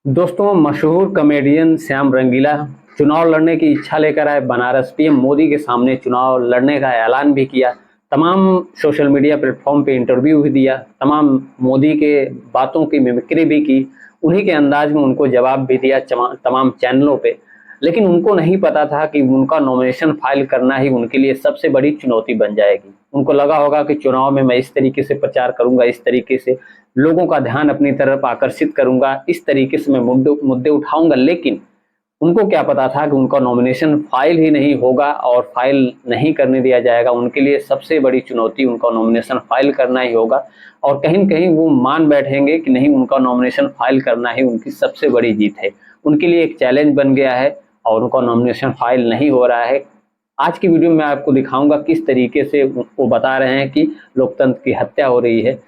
दोस्तों, मशहूर कॉमेडियन श्याम रंगीला चुनाव लड़ने की इच्छा लेकर आए बनारस। पीएम मोदी के सामने चुनाव लड़ने का ऐलान भी किया। तमाम सोशल मीडिया प्लेटफॉर्म पे इंटरव्यू भी दिया। तमाम मोदी के बातों की मिमिक्री भी की। उन्हीं के अंदाज में उनको जवाब भी दिया तमाम चैनलों पे। लेकिन उनको नहीं पता था कि उनका नॉमिनेशन फाइल करना ही उनके लिए सबसे बड़ी चुनौती बन जाएगी। उनको लगा होगा कि चुनाव में मैं इस तरीके से प्रचार करूंगा, इस तरीके से लोगों का ध्यान अपनी तरफ आकर्षित करूंगा, इस तरीके से मैं मुद्दे उठाऊंगा। लेकिन उनको क्या पता था कि उनका नॉमिनेशन फाइल ही नहीं होगा और फाइल नहीं करने दिया जाएगा। उनके लिए सबसे बड़ी चुनौती उनका नॉमिनेशन फाइल करना ही होगा। और कहीं न कहीं वो मान बैठेंगे कि नहीं, उनका नॉमिनेशन फाइल करना ही उनकी सबसे बड़ी जीत है। उनके लिए एक चैलेंज बन गया है और उनका नॉमिनेशन फाइल नहीं हो रहा है। आज की वीडियो में आपको दिखाऊंगा किस तरीके से वो बता रहे हैं कि लोकतंत्र की हत्या हो रही है।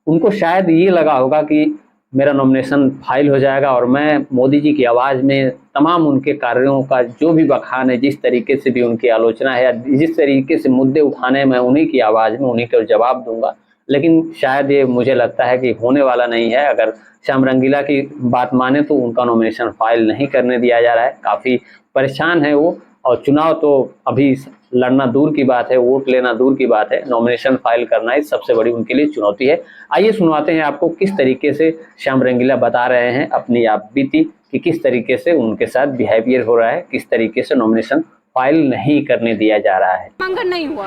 उनको शायद ये लगा होगा कि मेरा नॉमिनेशन फाइल हो जाएगा और मैं मोदी जी की आवाज़ में तमाम उनके कार्यों का जो भी बखान है, जिस तरीके से भी उनकी आलोचना है या जिस तरीके से मुद्दे उठाने में उन्हीं की आवाज़ में उन्हीं को जवाब दूंगा। लेकिन शायद ये मुझे लगता है कि होने वाला नहीं है। अगर श्याम रंगीला की बात माने तो उनका नॉमिनेशन फाइल नहीं करने दिया जा रहा है। काफ़ी परेशान है वो। और चुनाव तो अभी लड़ना दूर की बात है, वोट लेना दूर की बात है, नॉमिनेशन फाइल करना ही सबसे बड़ी उनके लिए चुनौती है। आइए सुनवाते हैं आपको किस तरीके से श्याम रंगीला बता रहे हैं अपनी आप बीती कि किस तरीके से उनके साथ बिहेवियर हो रहा है, किस तरीके से नॉमिनेशन फाइल नहीं करने दिया जा रहा है। नामांकन नहीं हुआ।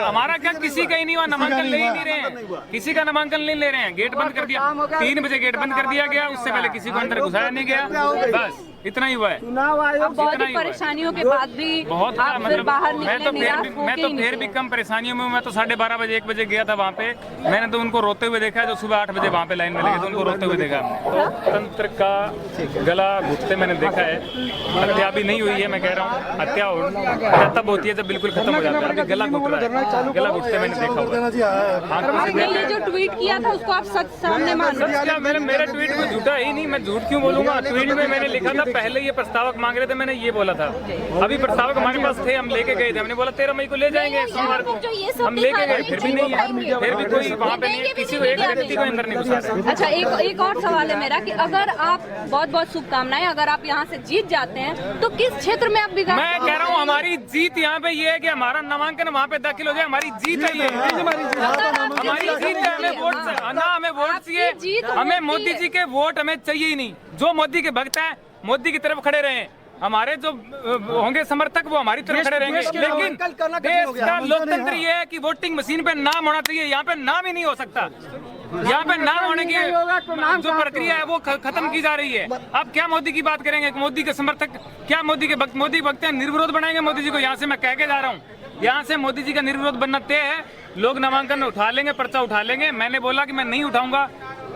हमारा क्या किसी का ही नहीं हुआ। नामांकन ले ही नहीं रहे हैं, किसी का नामांकन नहीं ले रहे हैं। गेट बंद कर दिया, 3 बजे गेट बंद कर दिया गया। उससे पहले किसी को अंदर घुसाया नहीं गया। बस इतना ही हुआ है। चुनाव आयोग बहुत परेशानियों के बाद भी बहुत आप फिर बाहर मैं तो फिर भी कम परेशानियों में हूँ। मैं तो 12:30 बजे 1 बजे गया था वहाँ पे। मैंने तो उनको रोते हुए देखा, जो सुबह 8 बजे वहाँ पे लाइन में लगे थे उनको रोते हुए देखा हमने। तो तंत्र का गला घुटते मैंने देखा है। हत्या भी नहीं हुई है, मैं कह रहा हूँ। हत्या तब होती है जब बिल्कुल खत्म हो जाता है। अभी गला घुट रहा है, गला घुटते मैंने देखा। ये जो ट्वीट किया था उसको आप सच सामने मान क्या मेरा ट्वीट कोई झूठा ही नहीं। मैं झूठ क्यों बोलूंगा। ट्वीट में मैंने लिखा था, पहले ये प्रस्तावक मांग रहे थे, मैंने ये बोला था। अभी प्रस्तावक हमारे पास थे, हम लेके गए थे। हमने बोला 13 मई को ले जाएंगे, सोमवार को हम लेके गए। फिर भी नहीं है, फिर भी कोई वहाँ पे नहीं है। किसी को एक व्यक्ति को अंदर नहीं घुसा। अच्छा, एक और सवाल है मेरा कि अगर आप बहुत शुभकामनाएं, अगर आप यहाँ से जीत जाते हैं तो किस क्षेत्र में आप बिगाड़। मैं कह रहा हूँ हमारी जीत यहाँ पे ये है कि हमारा नामांकन वहाँ पे दाखिल हो जाए। हमारी जीत है ये, हमारी जीत है। हमें वोट ना, हमें वोट चाहिए। हमें मोदी जी के वोट हमें चाहिए ही नहीं। जो मोदी के भक्त हैं मोदी की तरफ खड़े रहे। हमारे जो होंगे समर्थक वो हमारी तरफ खड़े रहेंगे। लेकिन देश का लोकतंत्र ये है कि वोटिंग मशीन पे नाम होना चाहिए। यहाँ पे नाम ही नहीं हो सकता। यहाँ पे नाम होने की जो प्रक्रिया है वो खत्म की जा रही है। अब क्या मोदी की बात करेंगे? मोदी के समर्थक क्या मोदी के भक्त, मोदी भक्त हैं, निर्विरोध बनाएंगे मोदी जी को। यहाँ से मैं कह के जा रहा हूँ, यहाँ से मोदी जी का निर्विरोध बनना तय है। लोग नामांकन उठा लेंगे, पर्चा उठा लेंगे। मैंने बोला कि मैं नहीं उठाऊंगा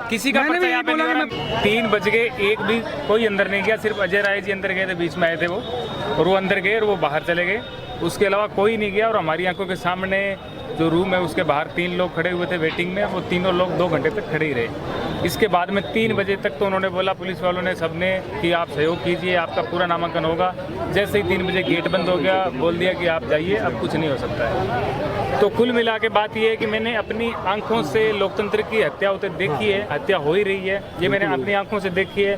किसी का पर्चा। यहाँ पे नहीं हो रहा। 3 बज गए, एक भी कोई अंदर नहीं गया। सिर्फ अजय राय जी अंदर गए थे, बीच में आए थे वो, और वो अंदर गए और वो बाहर चले गए। उसके अलावा कोई नहीं गया। और हमारी आंखों के सामने जो रूम है उसके बाहर 3 लोग खड़े हुए थे वेटिंग में। वो तीनों लोग 2 घंटे तक खड़े ही रहे। इसके बाद में 3 बजे तक तो उन्होंने बोला, पुलिस वालों ने, सबने, कि आप सहयोग कीजिए, आपका पूरा नामांकन होगा। जैसे ही 3 बजे गेट बंद हो गया, बोल दिया कि आप जाइए, अब कुछ नहीं हो सकता है। तो कुल मिला के बात यह है कि मैंने अपनी आंखों से लोकतंत्र की हत्या होते देखी है। हत्या हो ही रही है, ये मैंने अपनी आंखों से देखी है,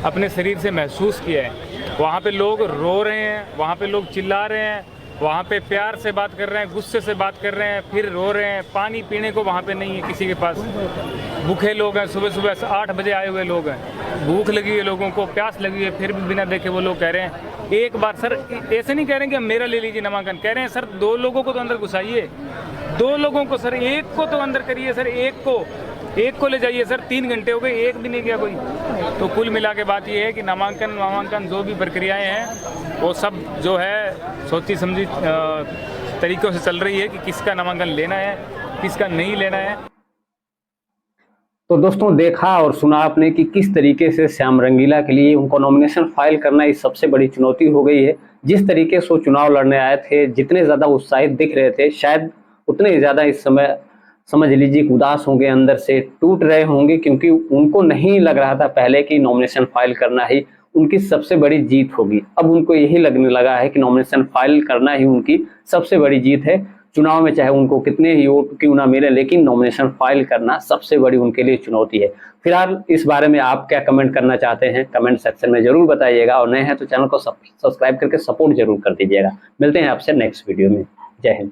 अपने शरीर से महसूस किया है। वहाँ पे लोग रो रहे हैं, वहाँ पे लोग चिल्ला रहे हैं, वहाँ पे प्यार से बात कर रहे हैं, गुस्से से बात कर रहे हैं, फिर रो रहे हैं। पानी पीने को वहाँ पे नहीं है किसी के पास। भूखे लोग हैं, सुबह सुबह 8 बजे आए हुए लोग हैं। भूख लगी है लोगों को, प्यास लगी है, फिर भी बिना देखे वो लोग कह रहे हैं एक बार। सर ऐसे नहीं कह रहे हैं कि मेरा ले लीजिए नामांकन, कह रहे हैं सर 2 लोगों को तो अंदर घुसाइए, 2 लोगों को सर, एक को तो अंदर करिए सर, एक को ले जाइए सर। 3 घंटे हो गए, एक भी नहीं गया कोई। तो कुल मिला के बात ये है कि नामांकन जो भी प्रक्रियाएं हैं वो सब जो है सोची समझी तरीक़ों से चल रही है कि किसका नामांकन लेना है, किसका नहीं लेना है। तो दोस्तों, देखा और सुना आपने कि किस तरीके से श्याम रंगीला के लिए उनको नॉमिनेशन फाइल करना इस सबसे बड़ी चुनौती हो गई है। जिस तरीके से वो चुनाव लड़ने आए थे, जितने ज़्यादा उत्साहित दिख रहे थे, शायद उतने ही ज़्यादा इस समय समझ लीजिए उदास होंगे, अंदर से टूट रहे होंगे, क्योंकि उनको नहीं लग रहा था पहले कि नॉमिनेशन फाइल करना ही उनकी सबसे बड़ी जीत होगी। अब उनको यही लगने लगा है कि नॉमिनेशन फाइल करना ही उनकी सबसे बड़ी जीत है। चुनाव में चाहे उनको कितने ही वोट क्यों ना मिले, लेकिन नॉमिनेशन फाइल करना सबसे बड़ी उनके लिए चुनौती है। फिलहाल इस बारे में आप क्या कमेंट करना चाहते हैं कमेंट सेक्शन में जरूर बताइएगा, और नए हैं तो चैनल को सब्सक्राइब करके सपोर्ट जरूर कर दीजिएगा। मिलते हैं आपसे नेक्स्ट वीडियो में। जय हिंद।